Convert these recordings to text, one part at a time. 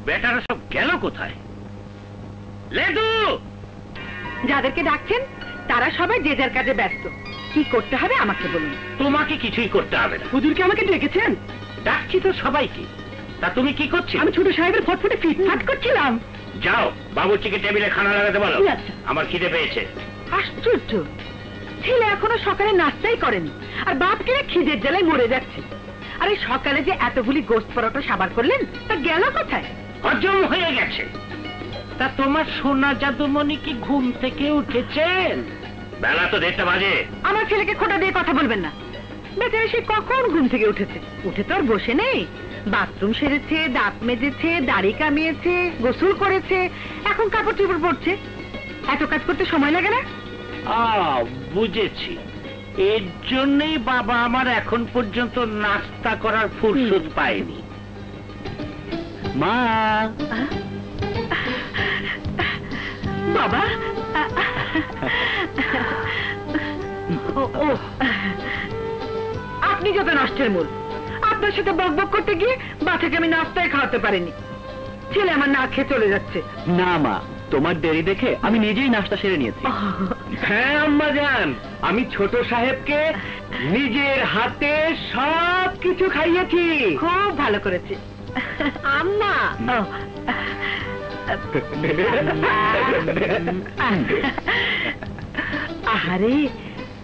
বেটারা সব গেল কোথায়? লেদু, যাদেরকে ডাকছেন তারা সবাই যে যার কাজে ব্যস্ত। কি করতে হবে আমাকে বলুন। তোমাকে কিছুই করতে হবে না। হুজুরকে আমাকে ডেকেছেন? ডাকছি তো সবাইকে। তা তুমি কি করছো? আমি ছোট সাহেবের ফটফটে ফিটফাট করছিলাম। যাও বাবুর্চিকে টেবিলে খানা লাগাতে বলো। আচ্ছা। আমার খিদে পেয়েছে। আশ্চর্য, ছেলে এখনো সকালে নাস্তাই করেনি আর বাপকে খিদের জ্বালায় মরে যাচ্ছে। আর এই সকালে যে এতগুলি গোস্ত পরোটা সাবার করলেন তা গেল কোথায়? হজম হয়ে গেছে। তা তোমার সোনা জাদুমণি কি ঘুম থেকে উঠেছেন? বেলা তো 1:30 বাজে। আমার ছেলেকে খোঁটা দিয়ে কথা বলবেন না। বেচারা সে কখন ঘুম থেকে উঠেছে? উঠে তো আর বসে নেই। বাথরুম সেরেছে, দাঁত মেজেছে, দাড়ি কামিয়েছে, গোসল করেছে, এখন কাপড় চোপড় পরছে। এত কাজ করতে সময় লাগে না? বুঝেছি। এর জন্যই বাবা আমার এখন পর্যন্ত নাস্তা করার ফুরসত পায়নি। মা, বাবা, আপনি যত নষ্টের মূল। আপনার সাথে বকবক করতে গিয়ে বাচ্চাকে আমি নাস্তায় খাওয়াতে পারিনি। ছেলে আমার না খেয়ে চলে যাচ্ছে। না মা, তোমার দেরি দেখে আমি নিজেই নাস্তা সেরে নিয়েছি। হ্যাঁ আম্মা জান, আমি ছোট সাহেবকে নিজের হাতে সব কিছু খাইয়েছি। খুব ভালো করেছে আম্মা। আহারে,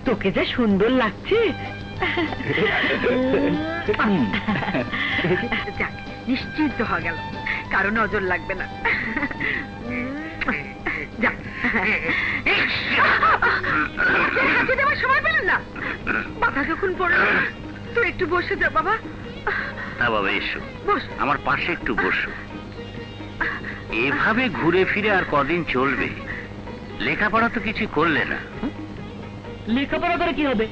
তোকে যা সুন্দর লাগছে। যাক, নিশ্চিন্ত হয়ে গেল, কারো নজর লাগবে না। যাক, হাতে দেওয়ার সময় পেলেন না? মাথা যখন পড়লো তো একটু বসে যা বাবা। না বাবা, এসো বস। আমার পাশে একটু বসো। এভাবে ঘুরে ফিরে আর কদিন চলবে? লেখাপড়া তো কিছু করলে না। লেখাপড়া করে কি হবে?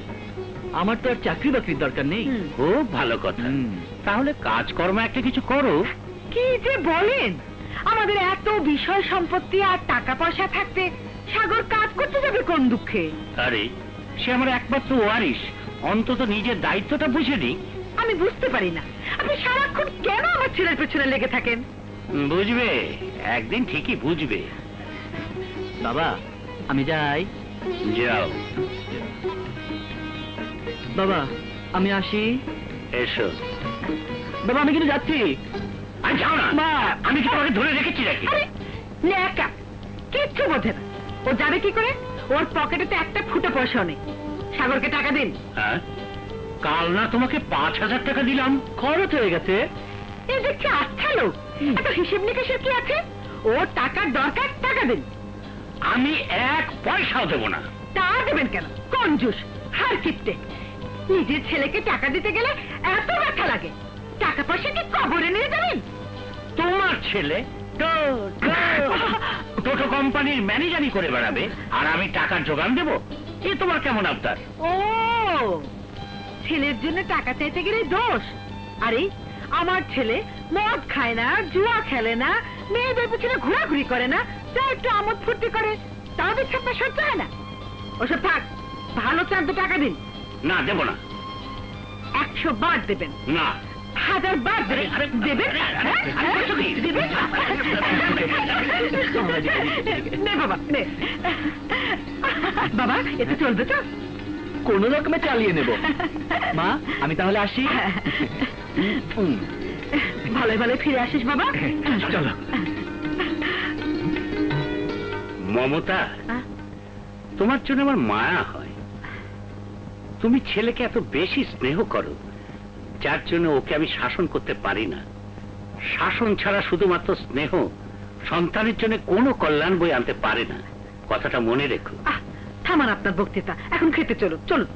আমার তো আর চাকরি বাকরির দরকার নেই। খুব ভালো কথা। তাহলে কাজকর্ম একটা কিছু করো। কি যে বলেন, আমাদের এত বিষয় সম্পত্তি আর টাকা পয়সা থাকতে সাগর কাজ করতে যাবে কোন দুঃখে? আরে, সে আমার একমাত্র ওয়ারিশ, অন্তত নিজের দায়িত্বটা বুঝে নি। আমি বুঝতে পারি না আপনি সারাক্ষণ কেন আমার ছেলের পেছনে লেগে থাকেন। বুঝবে, একদিন ঠিকই বুঝবে। বাবা, আমি যাই। যাও বাবা, আমি আসি। এসো। বাবা, আমি কিন্তু যাচ্ছি। আর যাও না। মা, আমি কি তোমাকে ধরে রেখেছি নাকি? আরে ন্যাকা, কিচ্ছু বোঝে না। ও যাবে কি করে? ওর পকেটে তো একটা ফুটো পয়সাও নেই। সাগরকে টাকা দিন। হ্যাঁ, কাল না তোমাকে 5,000 টাকা দিলাম? খরচ হয়ে গেছে। এই দেখছি আচ্ছা লোক, এত হিসেব নিকেশের কি আছে? ওর টাকার দরকার, টাকা দিন। আমি 1 পয়সাও দেবো না। তা দেবেন কেন? কঞ্জুস, হার কিপটে। নিজের ছেলেকে টাকা দিতে গেলে এত ব্যথা লাগে। টাকা পয়সা কি কবরে নিয়ে যাবেন? তোমার ছেলে টোটো কোম্পানির ম্যানেজারই করে বেড়াবে আর আমি টাকার জোগান দেব? এ তোমার কেমন আবদার? ও, ছেলের জন্য টাকা চাইতে গেলে দোষ? আরে আমার ছেলে মদ খায় না, জুয়া খেলে না, মেয়েদের পিছনে ঘোরাঘুরি করে না, তা একটু আমোদ ফুর্তি করে, তাও দেখছে আপনার সহ্য হয় না? ওসব থাক, ভালো চান তো টাকা দিন। না, দেব না। 100 বার দেবেন। না, 1000 বার দেবেন। দেবেন? দেবেন? নে বাবা, নে। বাবা, এতে চলবে তো? কোন রকমে চালিয়ে নেব। মা, আমি তাহলে আসি। ভালো ভালো ফিরে আসিস বাবা। চলো। মমতা, তোমার জন্য আমার মায়া হয়। তুমি ছেলেকে এত বেশি স্নেহ করো, যার জন্য ওকে আমি শাসন করতে পারি না। শাসন ছাড়া শুধুমাত্র স্নেহ সন্তানের জন্য কোনো কল্যাণ বই আনতে পারে না। কথাটা মনে রেখো। থামান আপনার বক্তৃতা, এখন খেতে চলুন। চলুন।